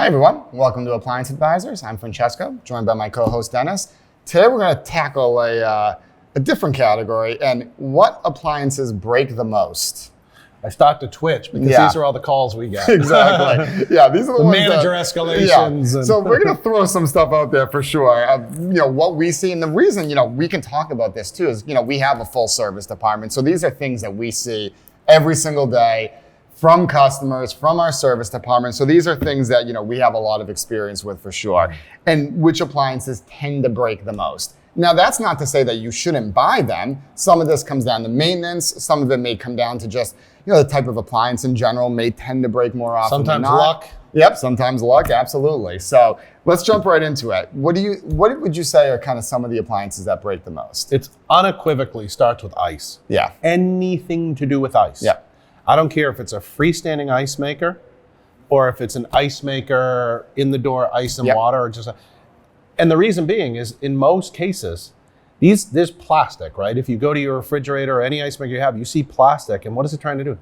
Hi everyone, welcome to Appliance Advisors. I'm Francesco, joined by my co-host Dennis. Today we're going to tackle a different category and what appliances break the most. I start to twitch because these are all the calls we get. Exactly. Yeah, these are the ones manager escalations. Yeah. So we're going to throw some stuff out there for sure. What we see, and the reason we can talk about this too is we have a full service department. So these are things that we see every single day from customers, from our service department. So these are things that we have a lot of experience with for sure. And which appliances tend to break the most. Now, that's not to say that you shouldn't buy them. Some of this comes down to maintenance. Some of it may come down to just, the type of appliance in general may tend to break more often Sometimes than not. luck. Yep, sometimes luck, absolutely. So let's jump right into it. What would you say are kind of some of the appliances that break the most? It unequivocally starts with ice. Yeah. Anything to do with ice. Yeah. I don't care if it's a freestanding ice maker or if it's an ice maker in the door, ice and water, or and the reason being is in most cases, there's plastic, right? If you go to your refrigerator or any ice maker you have, you see plastic, and what is it trying to do?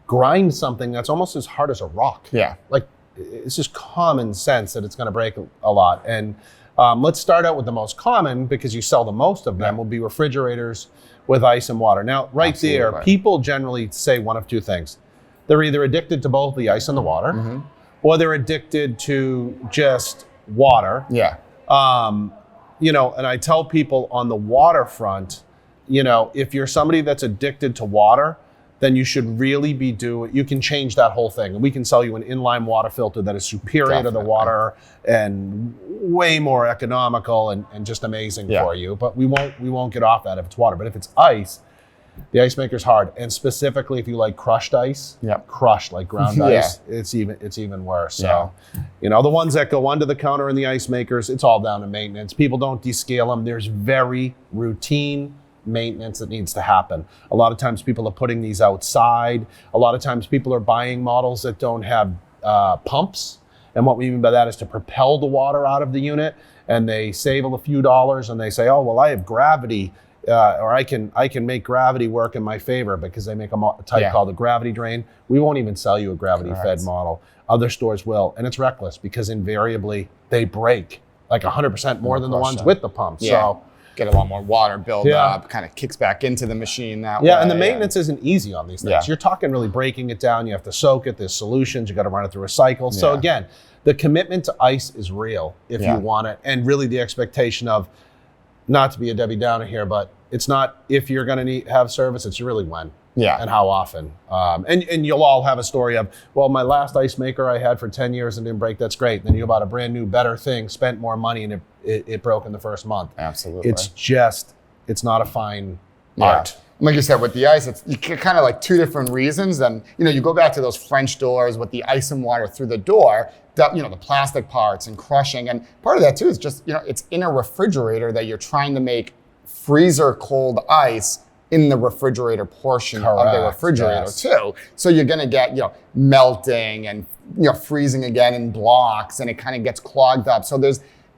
Grind something that's almost as hard as a rock. Yeah. Like, it's just common sense that it's going to break a lot. And let's start out with the most common, because you sell the most of them, will be refrigerators with ice and water. Now, there, people generally say one of two things. They're either addicted to both the ice and the water, or they're addicted to just water. Yeah. And I tell people on the waterfront, if you're somebody that's addicted to water, then you should really you can change that whole thing. And we can sell you an inline water filter that is superior to the water and way more economical and just amazing for you. But we won't get off that if it's water. But if it's ice, the ice maker's hard. And specifically if you like crushed ice, crushed like ground ice, it's even worse. So, the ones that go under the counter in the ice makers, it's all down to maintenance. People don't descale them. There's very routine maintenance that needs to happen. A lot of times people are putting these outside. A lot of times people are buying models that don't have pumps. And what we mean by that is to propel the water out of the unit, and they save a few dollars and they say, oh, well, I have gravity, or I can make gravity work in my favor, because they make a type called a gravity drain. We won't even sell you a gravity fed model. Other stores will. And it's reckless, because invariably they break like 100% more than the ones with the pump. So get a lot more water build up, kind of kicks back into the machine that way. Yeah, and the maintenance isn't easy on these things. Yeah. You're talking really breaking it down. You have to soak it. There's solutions. You got to run it through a cycle. So again, the commitment to ice is real if you want it. And really the expectation of, not to be a Debbie Downer here, but it's not if you're going to have service, it's really when. Yeah. And how often. And you'll all have a story of, well, my last ice maker I had for 10 years and didn't break. That's great. Then you bought a brand new, better thing, spent more money, and it broke in the first month. Absolutely. It's not a fine art. Like you said, with the ice, it's kind of like two different reasons. And, you go back to those French doors with the ice and water through the door, the plastic parts and crushing. And part of that too is just, it's in a refrigerator that you're trying to make freezer cold ice in the refrigerator portion of the refrigerator too. So you're gonna get, melting and, freezing again in blocks, and it kind of gets clogged up. So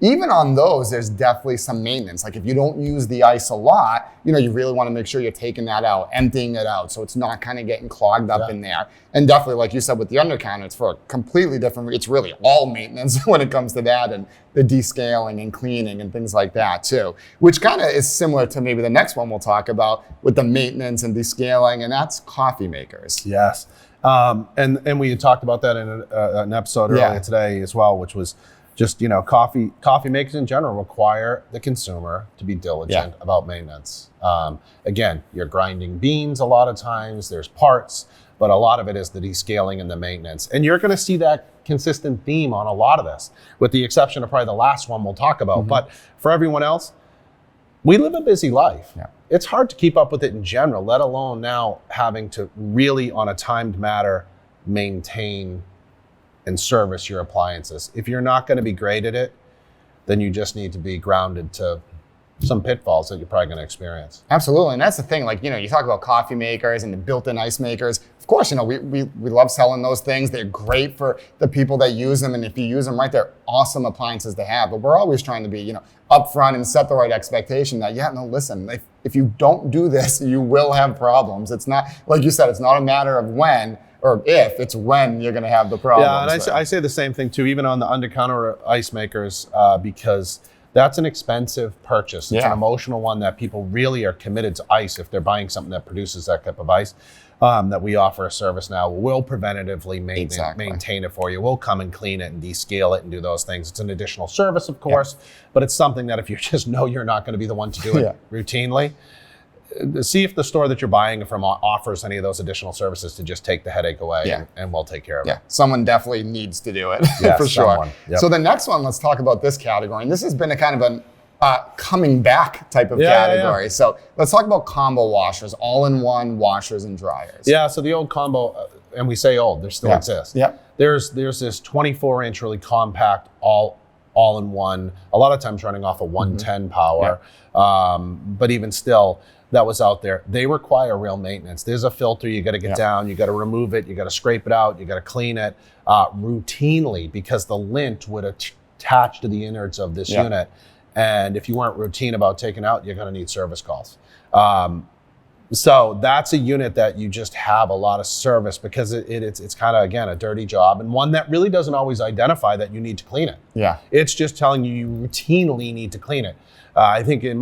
even on those, there's definitely some maintenance. Like if you don't use the ice a lot, you really want to make sure you're taking that out, emptying it out, so it's not kind of getting clogged up in there. And definitely, like you said, with the undercounter, it's for a completely different, it's really all maintenance when it comes to that, and the descaling and cleaning and things like that too, which kind of is similar to maybe the next one we'll talk about with the maintenance and descaling, and that's coffee makers. Yes. And we had talked about that in an episode earlier today as well, which was just, coffee makers in general require the consumer to be diligent about maintenance. Again, you're grinding beans a lot of times, there's parts, but a lot of it is the descaling and the maintenance. And you're gonna see that consistent theme on a lot of this, with the exception of probably the last one we'll talk about. But for everyone else, we live a busy life. Yeah. It's hard to keep up with it in general, let alone now having to really, on a timed matter, maintain and service your appliances. If you're not going to be great at it, then you just need to be grounded to some pitfalls that you're probably going to experience. Absolutely, and that's the thing. Like, you talk about coffee makers and the built-in ice makers. Of course, we love selling those things. They're great for the people that use them, and if you use them right, they're awesome appliances to have. But we're always trying to be, upfront and set the right expectation that, listen, if you don't do this, you will have problems. It's not, like you said, it's not a matter of when or if, it's when you're going to have the problem. Yeah, and I say the same thing too, even on the under-counter ice makers, because that's an expensive purchase. It's an emotional one that people really are committed to ice if they're buying something that produces that type of ice. That we offer a service now. We'll preventatively maintain it for you. We'll come and clean it and descale it and do those things. It's an additional service, of course, but it's something that if you just know you're not going to be the one to do it routinely, see if the store that you're buying it from offers any of those additional services to just take the headache away, and we'll take care of it. Yeah, someone definitely needs to do it for sure. Yep. So the next one, let's talk about this category. And this has been a kind of an coming back type of category. Yeah. So let's talk about combo washers, all-in-one washers and dryers. Yeah, so the old combo, and we say old, they still exist. Yeah. There's this 24-inch really compact all-in-one, a lot of times running off a 110 power, but even still, that was out there. They require real maintenance. There's a filter you got to get down, you got to remove it, you got to scrape it out, you got to clean it routinely because the lint would attach to the innards of this unit. And if you weren't routine about taking out, you're going to need service calls. So that's a unit that you just have a lot of service because it's kind of, again, a dirty job and one that really doesn't always identify that you need to clean it. Yeah. It's just telling you routinely need to clean it. I think it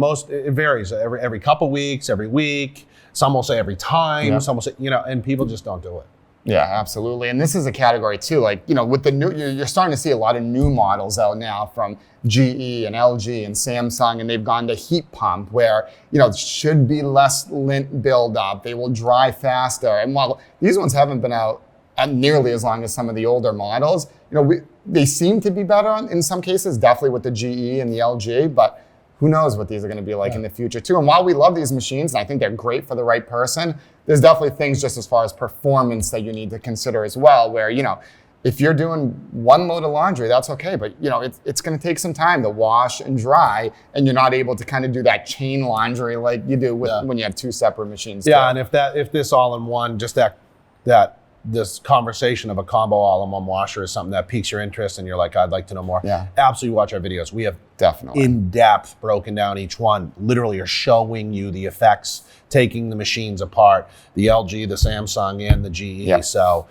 varies every couple weeks, every week. Some will say every time, some will say, and people just don't do it. Yeah, absolutely. And this is a category too, with the new, you're starting to see a lot of new models out now from GE and LG and Samsung, and they've gone to heat pump where, should be less lint buildup. They will dry faster. And while these ones haven't been out nearly as long as some of the older models, they seem to be better in some cases, definitely with the GE and the LG, but who knows what these are going to be like in the future too. And while we love these machines, and I think they're great for the right person, there's definitely things just as far as performance that you need to consider as well, where, if you're doing one load of laundry, that's okay. But, it's going to take some time to wash and dry, and you're not able to kind of do that chain laundry like you do when you have two separate machines. Yeah, and if this all-in-one, just this conversation of a combo all-in-one washer is something that piques your interest and you're like, I'd like to know more. Yeah. Absolutely watch our videos. We have in-depth broken down each one, literally are showing you the effects, taking the machines apart, the LG, the Samsung, and the GE. Yeah. So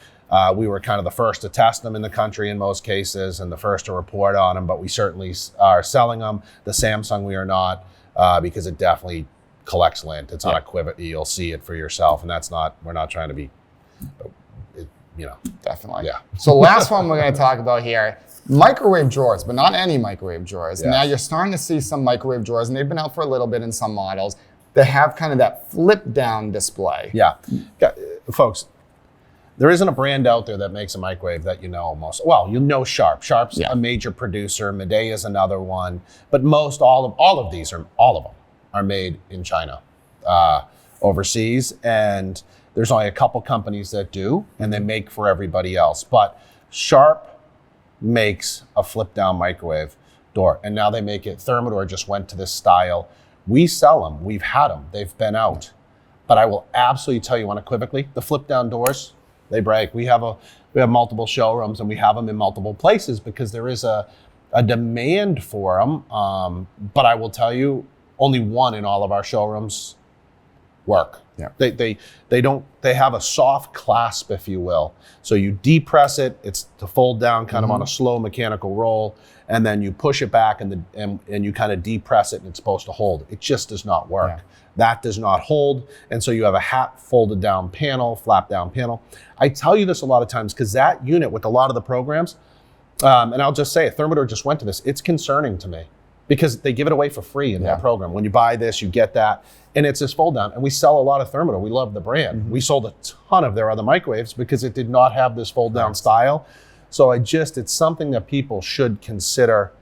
we were kind of the first to test them in the country in most cases and the first to report on them, but we certainly are selling them. The Samsung we are not because it definitely collects lint. It's unequivocal. You'll see it for yourself, and we're not trying to be... Definitely. Yeah. So last one we're going to talk about here, microwave drawers, but not any microwave drawers. Yes. Now you're starting to see some microwave drawers, and they've been out for a little bit in some models, that have kind of that flip down display. Yeah. Folks, there isn't a brand out there that makes a microwave that Sharp. Sharp's a major producer. Midea is another one, but all of them are made in China, overseas, and there's only a couple companies that do, and they make for everybody else. But Sharp makes a flip-down microwave door, and now they make it. Thermador just went to this style. We sell them. We've had them. They've been out. But I will absolutely tell you unequivocally, the flip-down doors, they break. We have multiple showrooms, and we have them in multiple places because there is a demand for them. But I will tell you, only one in all of our showrooms work. Yeah. They have a soft clasp, if you will. So you depress it, it's to fold down kind of on a slow mechanical roll, and then you push it back and you kind of depress it and it's supposed to hold. It just does not work. Yeah. That does not hold. And so you have a hat folded down panel, flap down panel. I tell you this a lot of times because that unit with a lot of the programs, and I'll just say it, Thermador just went to this, it's concerning to me because they give it away for free in their program. When you buy this, you get that. And it's this fold down. And we sell a lot of Thermador. We love the brand. Mm-hmm. We sold a ton of their other microwaves because it did not have this fold down style. So it's something that people should consider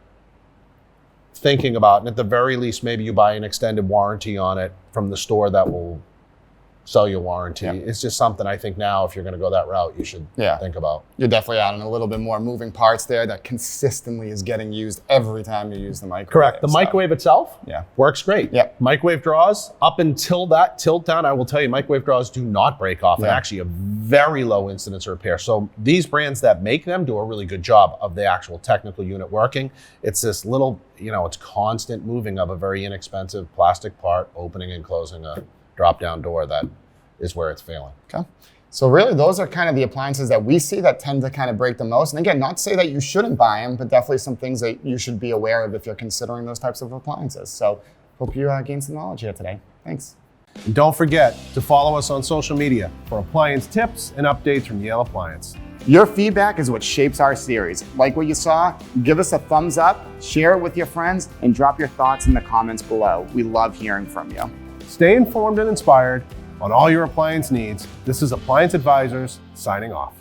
thinking about. And at the very least, maybe you buy an extended warranty on it from the store that will sell you a warranty. Yeah. It's just something I think now, if you're going to go that route, you should think about. You're definitely adding a little bit more moving parts there that consistently is getting used every time you use the microwave. Correct. The microwave itself works great. Yeah. Microwave draws, up until that tilt down, I will tell you, microwave draws do not break off and actually a very low incidence of repair. So these brands that make them do a really good job of the actual technical unit working. It's this little, it's constant moving of a very inexpensive plastic part, opening and closing a drop-down door that is where it's failing. Okay. So really, those are kind of the appliances that we see that tend to kind of break the most. And again, not to say that you shouldn't buy them, but definitely some things that you should be aware of if you're considering those types of appliances. So hope you gained some knowledge here today. Thanks. And don't forget to follow us on social media for appliance tips and updates from Yale Appliance. Your feedback is what shapes our series. Like what you saw, give us a thumbs up, share it with your friends, and drop your thoughts in the comments below. We love hearing from you. Stay informed and inspired on all your appliance needs. This is Appliance Advisors signing off.